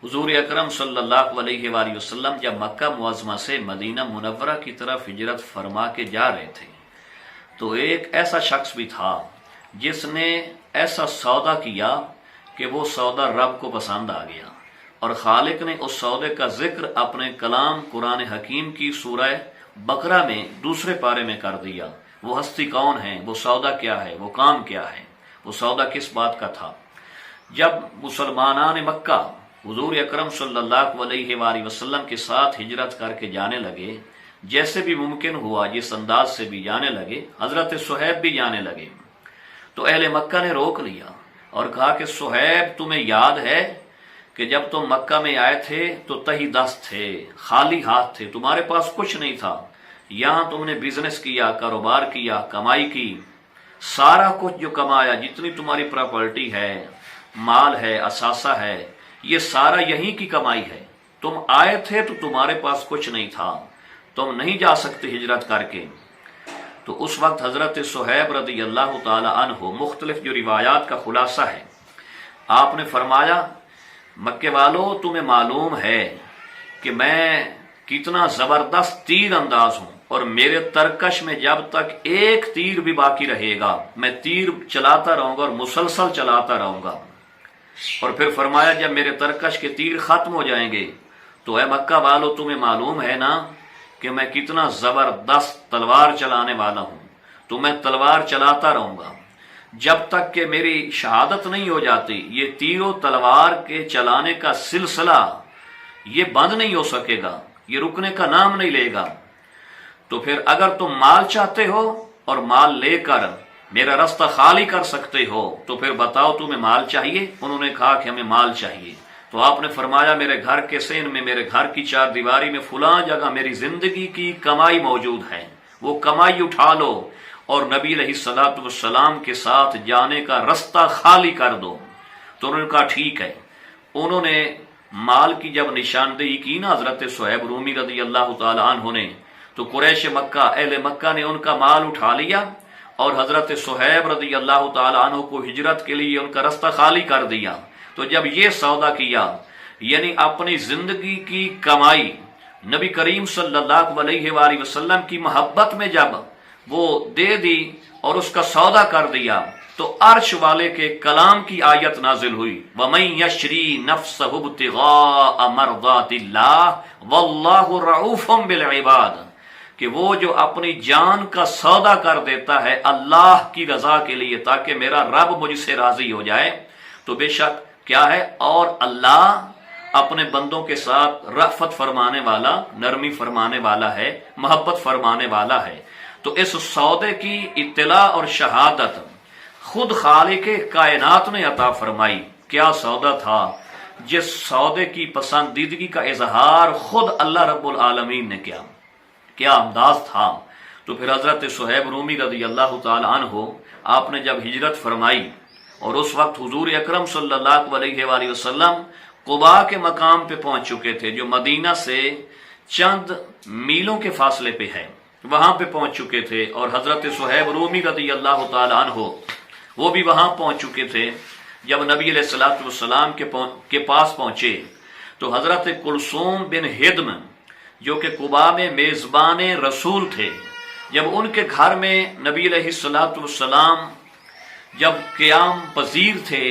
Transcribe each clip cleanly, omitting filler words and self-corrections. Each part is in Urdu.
حضور اکرم صلی اللہ علیہ وآلہ وسلم جب مکہ معظمہ سے مدینہ منورہ کی طرف ہجرت فرما کے جا رہے تھے تو ایک ایسا شخص بھی تھا جس نے ایسا سودا کیا کہ وہ سودا رب کو پسند آ گیا، اور خالق نے اس سودے کا ذکر اپنے کلام قرآن حکیم کی سورہ بقرہ میں دوسرے پارے میں کر دیا۔ وہ ہستی کون ہے، وہ سودا کیا ہے، وہ کام کیا ہے، وہ سودا کس بات کا تھا۔ جب مسلمانان مکہ حضور اکرم صلی اللہ علیہ وآلہ وسلم کے ساتھ ہجرت کر کے جانے لگے، جیسے بھی ممکن ہوا جس انداز سے بھی جانے لگے، حضرت صہیب بھی جانے لگے، تو اہل مکہ نے روک لیا اور کہا کہ صہیب تمہیں یاد ہے کہ جب تم مکہ میں آئے تھے تو تہی دست تھے، خالی ہاتھ تھے، تمہارے پاس کچھ نہیں تھا، یہاں تم نے بزنس کیا، کاروبار کیا، کمائی کی، سارا کچھ جو کمایا، جتنی تمہاری پراپرٹی ہے، مال ہے، اثاثہ ہے، یہ سارا یہیں کی کمائی ہے۔ تم آئے تھے تو تمہارے پاس کچھ نہیں تھا، تم نہیں جا سکتے ہجرت کر کے۔ تو اس وقت حضرت صہیب رضی اللہ تعالی عنہ، مختلف جو روایات کا خلاصہ ہے، آپ نے فرمایا مکے والو تمہیں معلوم ہے کہ میں کتنا زبردست تیر انداز ہوں، اور میرے ترکش میں جب تک ایک تیر بھی باقی رہے گا میں تیر چلاتا رہوں گا اور مسلسل چلاتا رہوں گا۔ اور پھر فرمایا جب میرے ترکش کے تیر ختم ہو جائیں گے تو اے مکہ والو تمہیں معلوم ہے نا کہ میں کتنا زبردست تلوار چلانے والا ہوں، تو میں تلوار چلاتا رہوں گا جب تک کہ میری شہادت نہیں ہو جاتی۔ یہ تیر و تلوار کے چلانے کا سلسلہ یہ بند نہیں ہو سکے گا، یہ رکنے کا نام نہیں لے گا۔ تو پھر اگر تم مال چاہتے ہو اور مال لے کر میرا رستہ خالی کر سکتے ہو تو پھر بتاؤ تمہیں مال چاہیے؟ انہوں نے کہا کہ ہمیں مال چاہیے۔ تو آپ نے فرمایا میرے گھر کے سین میں، میرے گھر کی چار دیواری میں فلاں جگہ میری زندگی کی کمائی موجود ہے، وہ کمائی اٹھا لو اور نبی علیہ الصلوۃ والسلام کے ساتھ جانے کا رستہ خالی کر دو۔ تو انہوں نے کہا ٹھیک ہے۔ انہوں نے مال کی جب نشاندہی کی نا حضرت صہیب رومی رضی اللہ تعالی عنہ نے، تو قریش مکہ، اہل مکہ نے ان کا مال اٹھا لیا اور حضرت صہیب رضی اللہ تعالی عنہ کو ہجرت کے لیے ان کا رستہ خالی کر دیا۔ تو جب یہ سودا کیا، یعنی اپنی زندگی کی کمائی نبی کریم صلی اللہ علیہ وآلہ وسلم کی محبت میں جب وہ دے دی اور اس کا سودا کر دیا، تو عرش والے کے کلام کی آیت نازل ہوئی، وَمَن يَشْرِي نَفْسَهُ ابْتِغَاءَ مَرْضَاتِ اللَّهِ وَاللَّهُ رَءُوفٌ بِالْعِبَادِ، کہ وہ جو اپنی جان کا سودا کر دیتا ہے اللہ کی رضا کے لیے تاکہ میرا رب مجھ سے راضی ہو جائے، تو بے شک کیا ہے، اور اللہ اپنے بندوں کے ساتھ رأفت فرمانے والا، نرمی فرمانے والا ہے، محبت فرمانے والا ہے۔ تو اس سودے کی اطلاع اور شہادت خود خالق کائنات نے عطا فرمائی۔ کیا سودا تھا، جس سودے کی پسندیدگی کا اظہار خود اللہ رب العالمین نے کیا، کیا انداز تھا۔ تو پھر حضرت صہیب رومی رضی اللہ تعالی عنہ، آپ نے جب ہجرت فرمائی اور اس وقت حضور اکرم صلی اللہ علیہ وآلہ وسلم قباء کے مقام پہ پہنچ چکے تھے، جو مدینہ سے چند میلوں کے فاصلے پہ ہے، وہاں پہ پہنچ چکے تھے، اور حضرت صہیب رومی رضی اللہ تعالی عنہ وہ بھی وہاں پہنچ چکے تھے۔ جب نبی علیہ الصلوۃ والسلام کے پاس پہنچے تو حضرت کلثوم بن ہدم جو کہ قباء میں میزبان رسول تھے، جب ان کے گھر میں نبی علیہ الصلوۃ والسلام جب قیام پذیر تھے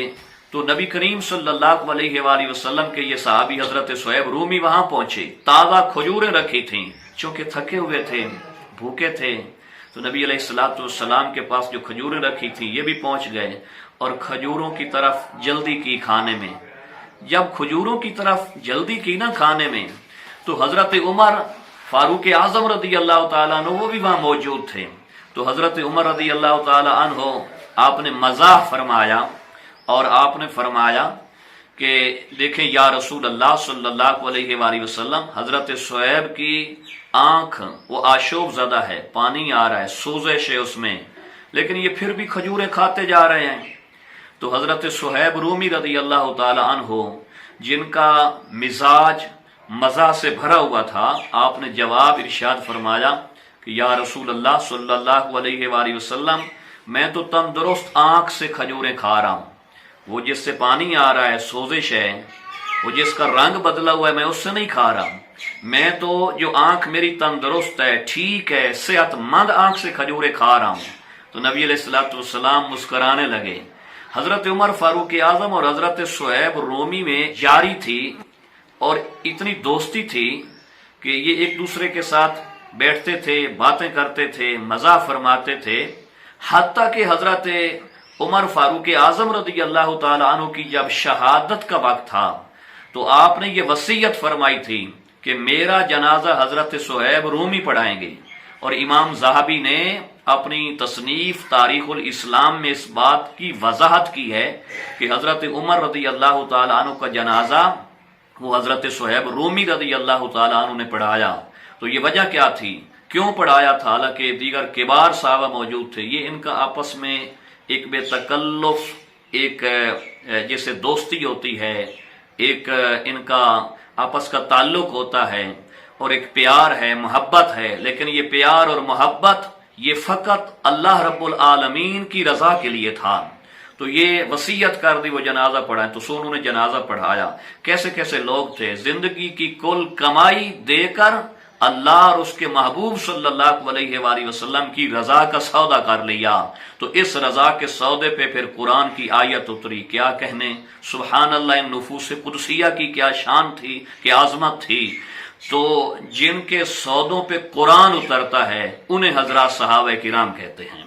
تو نبی کریم صلی اللہ علیہ وآلہ وسلم کے یہ صحابی حضرت صہیب رومی وہاں پہنچے، تازہ کھجوریں رکھی تھیں، چونکہ تھکے ہوئے تھے، بھوکے تھے، تو نبی علیہ الصلوۃ والسلام کے پاس جو کھجوریں رکھی تھیں یہ بھی پہنچ گئے اور کھجوروں کی طرف جلدی کی کھانے میں۔ جب کھجوروں کی طرف جلدی کی نا کھانے میں، تو حضرت عمر فاروق اعظم رضی اللہ تعالیٰ عنہ وہ بھی وہاں موجود تھے۔ تو حضرت عمر رضی اللہ تعالیٰ عنہ آپ نے مزاح فرمایا اور آپ نے فرمایا کہ دیکھیں یا رسول اللہ صلی اللہ علیہ وآلہ وسلم، حضرت صہیب کی آنکھ وہ آشوب زدہ ہے، پانی آ رہا ہے، سوزش ہے اس میں، لیکن یہ پھر بھی کھجوریں کھاتے جا رہے ہیں۔ تو حضرت صہیب رومی رضی اللہ تعالی عنہ جن کا مزاج مزاح سے بھرا ہوا تھا، آپ نے جواب ارشاد فرمایا کہ یا رسول اللہ صلی اللہ علیہ وآلہ وسلم، میں تو تندرست آنکھ سے کھجوریں کھا رہا ہوں، وہ جس سے پانی آ رہا ہے، سوزش ہے، وہ جس کا رنگ بدلا ہوا ہے میں اس سے نہیں کھا رہا، میں تو جو آنکھ میری تندرست ہے، ٹھیک ہے، صحت مند آنکھ سے کھجورے کھا رہا ہوں۔ تو نبی علیہ الصلوۃ والسلام مسکرانے لگے۔ حضرت عمر فاروق اعظم اور حضرت صہیب رومی میں جاری تھی اور اتنی دوستی تھی کہ یہ ایک دوسرے کے ساتھ بیٹھتے تھے، باتیں کرتے تھے، مزاح فرماتے تھے، حتیٰ کہ حضرت عمر فاروق اعظم رضی اللہ تعالیٰ عنہ کی جب شہادت کا وقت تھا تو آپ نے یہ وصیت فرمائی تھی کہ میرا جنازہ حضرت صہیب رومی پڑھائیں گے، اور امام ذہبی نے اپنی تصنیف تاریخ الاسلام میں اس بات کی وضاحت کی ہے کہ حضرت عمر رضی اللہ تعالیٰ عنہ کا جنازہ وہ حضرت صہیب رومی رضی اللہ تعالیٰ عنہ نے پڑھایا۔ تو یہ وجہ کیا تھی، کیوں پڑھایا تھا؟ حالانکہ دیگر کبار صحابہ موجود تھے، یہ ان کا آپس میں ایک بے تکلف، ایک جیسے دوستی ہوتی ہے، ایک ان کا آپس کا تعلق ہوتا ہے، اور ایک پیار ہے، محبت ہے، لیکن یہ پیار اور محبت یہ فقط اللہ رب العالمین کی رضا کے لیے تھا۔ تو یہ وصیت کر دی وہ جنازہ پڑھائیں، تو سو انہوں نے جنازہ پڑھایا۔ کیسے کیسے لوگ تھے، زندگی کی کل کمائی دے کر اللہ اور اس کے محبوب صلی اللہ علیہ وآلہ وسلم کی رضا کا سودا کر لیا۔ تو اس رضا کے سودے پہ پھر قرآن کی آیت اتری، کیا کہنے، سبحان اللہ، ان نفوس قدسیہ کی کیا شان تھی، کیا عظمت تھی۔ تو جن کے سودوں پہ قرآن اترتا ہے انہیں حضرات صحابہ کرام کہتے ہیں۔